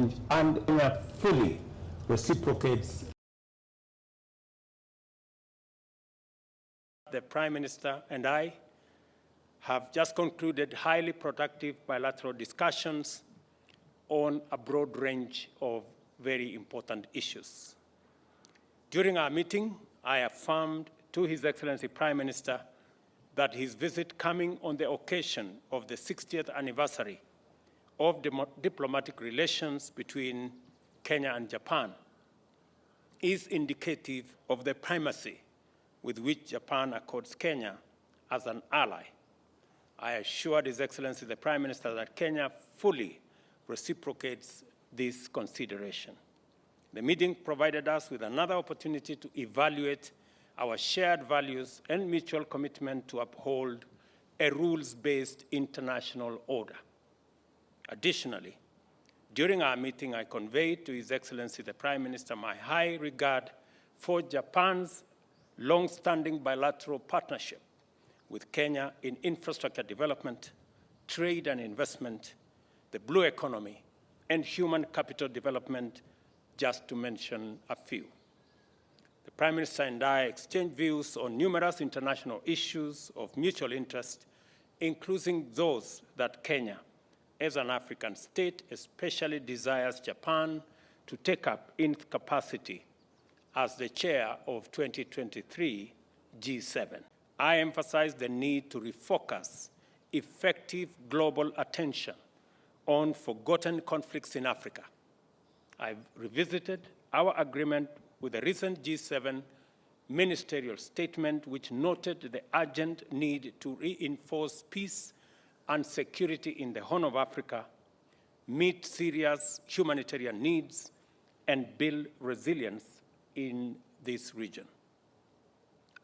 change, and Kenya fully reciprocates. The Prime Minister and I have just concluded highly productive bilateral discussions on a broad range of very important issues. During our meeting, I affirmed to His Excellency Prime Minister that his visit coming on the occasion of the 60th anniversary of diplomatic relations between Kenya and Japan is indicative of the primacy with which Japan accords Kenya as an ally. I assured His Excellency the Prime Minister that Kenya fully reciprocates this consideration. The meeting provided us with another opportunity to evaluate our shared values and mutual commitment to uphold a rules-based international order. Additionally, during our meeting, I conveyed to His Excellency the Prime Minister my high regard for Japan's long-standing bilateral partnership with Kenya in infrastructure development, trade and investment, the blue economy, and human capital development, just to mention a few. The Prime Minister and I exchanged views on numerous international issues of mutual interest, including those that Kenya, as an African state, especially desires Japan to take up in its capacity as the chair of 2023 G7. I emphasized the need to refocus effective global attention on forgotten conflicts in Africa. I've revisited our agreement with the recent G7 ministerial statement, which noted the urgent need to reinforce peace and security in the Horn of Africa, meet serious humanitarian needs, and build resilience in this region.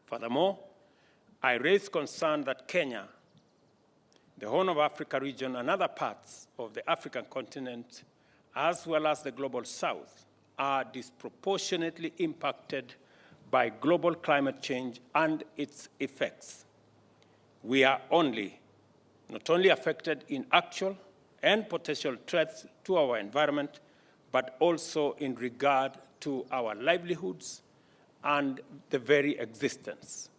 Furthermore, I raised concern that Kenya, the Horn of Africa region, and other parts of the African continent, as well as the Global South, are disproportionately impacted by global climate change and its effects. We are not only affected in actual and potential threats to our environment, but also in regard to our livelihoods and the very existence.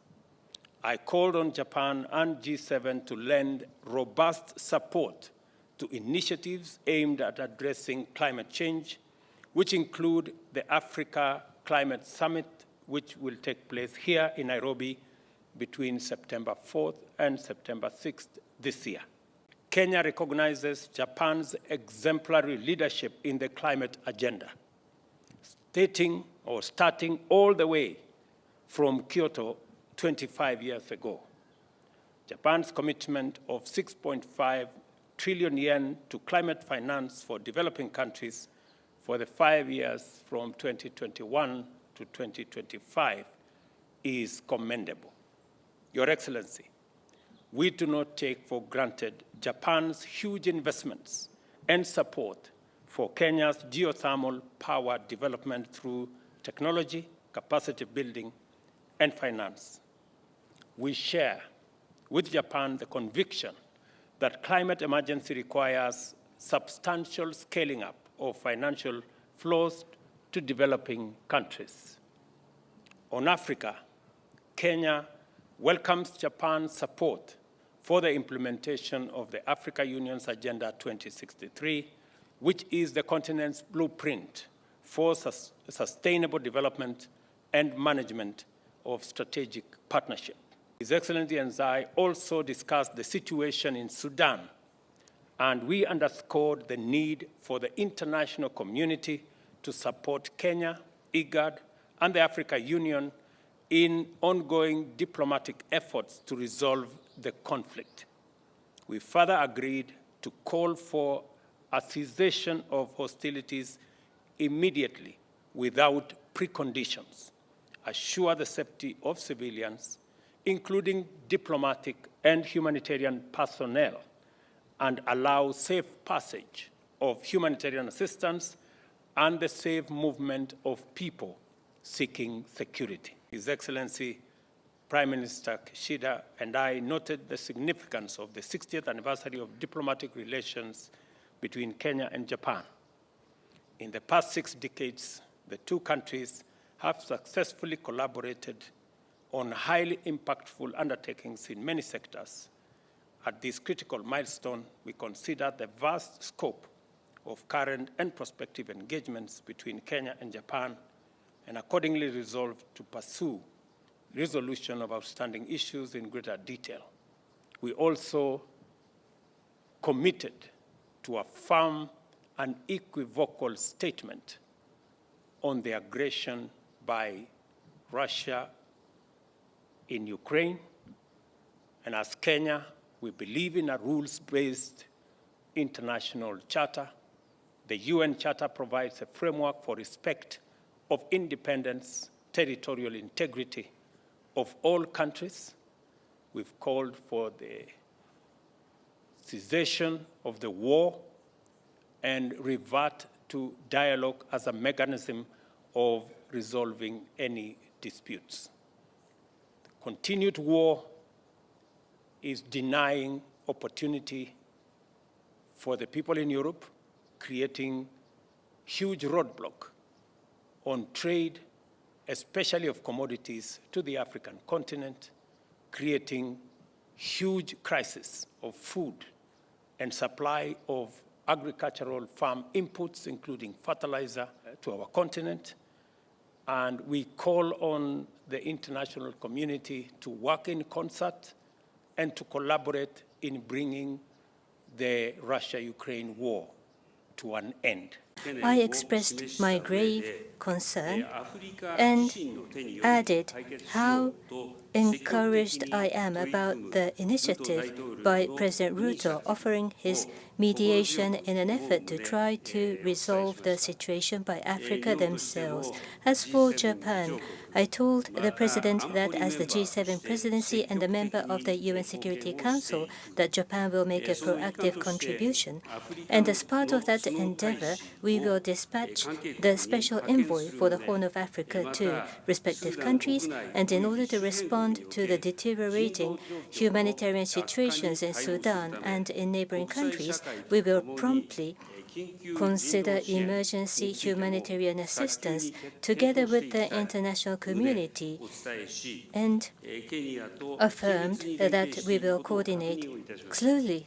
I called on Japan and G7 to lend robust support to initiatives aimed at addressing climate change, which include the Africa Climate Summit, which will take place here in Nairobi between September 4th and September 6th this year. Kenya recognizes Japan's exemplary leadership in the climate agenda, starting all the way from Kyoto 25 years ago. Japan's commitment of 6.5 trillion yen to climate finance for developing countries for the 5 years from 2021 to 2025 is commendable. Your Excellency, we do not take for granted Japan's huge investments and support for Kenya's geothermal power development through technology, capacity building, and finance. We share with Japan the conviction that climate emergency requires substantial scaling up of financial flows to developing countries. On Africa, Kenya welcomes Japan's support for the implementation of the Africa Union's Agenda 2063, which is the continent's blueprint for sustainable development and management of strategic partnership. His Excellency and I also discussed the situation in Sudan, and we underscored the need for the international community to support Kenya, IGAD, and the Africa Union in ongoing diplomatic efforts to resolve the conflict. We further agreed to call for a cessation of hostilities immediately without preconditions, assure the safety of civilians, including diplomatic and humanitarian personnel, and allow safe passage of humanitarian assistance and the safe movement of people seeking security. His Excellency Prime Minister Kishida and I noted the significance of the 60th anniversary of diplomatic relations between Kenya and Japan. In the past 6 decades, the two countries have successfully collaborated on highly impactful undertakings in many sectors. At this critical milestone, we consider the vast scope of current and prospective engagements between Kenya and Japan, and accordingly resolved to pursue resolution of outstanding issues in greater detail. We also committed to a firm and equivocal statement on the aggression by Russia in Ukraine. And as Kenya, we believe in a rules-based international charter. The UN Charter provides a framework for respect of independence, territorial integrity of all countries. We've called for the cessation of the war and revert to dialogue as a mechanism of resolving any disputes. The continued war is denying opportunity for the people in Europe, creating huge roadblock on trade, especially of commodities, to the African continent, creating huge crisis of food and supply of agricultural farm inputs, including fertilizer, to our continent. And we call on the international community to work in concert and to collaborate in bringing the Russia-Ukraine war to an end. I expressed my grave concern and added how encouraged I am about the initiative by President Ruto offering his mediation in an effort to try to resolve the situation by Africa themselves. As for Japan, I told the President that as the G7 presidency and a member of the UN Security Council, that Japan will make a proactive contribution. And as part of that endeavor, we will dispatch the special envoy for the Horn of Africa to respective countries, and in order to respond to the deteriorating humanitarian situations in Sudan and in neighboring countries, we will promptly consider emergency humanitarian assistance together with the international community, and affirmed that we will coordinate closely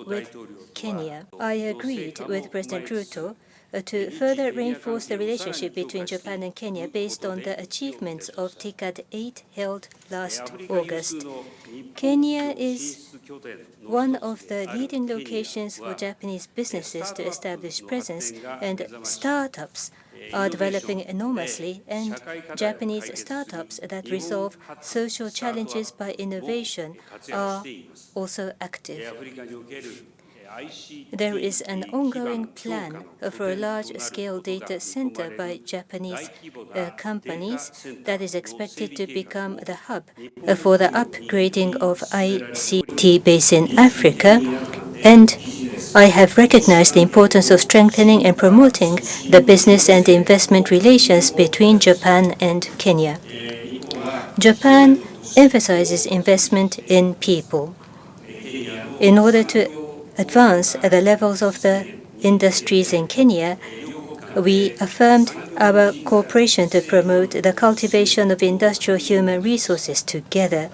with Kenya. I agreed with President Ruto to further reinforce the relationship between Japan and Kenya based on the achievements of TICAD 8 held last August. Kenya is one of the leading locations for Japanese businesses to establish presence, and startups are developing enormously, and Japanese startups that resolve social challenges by innovation are also active. There is an ongoing plan for a large-scale data center by Japanese companies that is expected to become the hub for the upgrading of ICT base in Africa, and I have recognized the importance of strengthening and promoting the business and investment relations between Japan and Kenya. Japan emphasizes investment in people. In order to advance at the levels of the industries in Kenya, we affirmed our cooperation to promote the cultivation of industrial human resources together.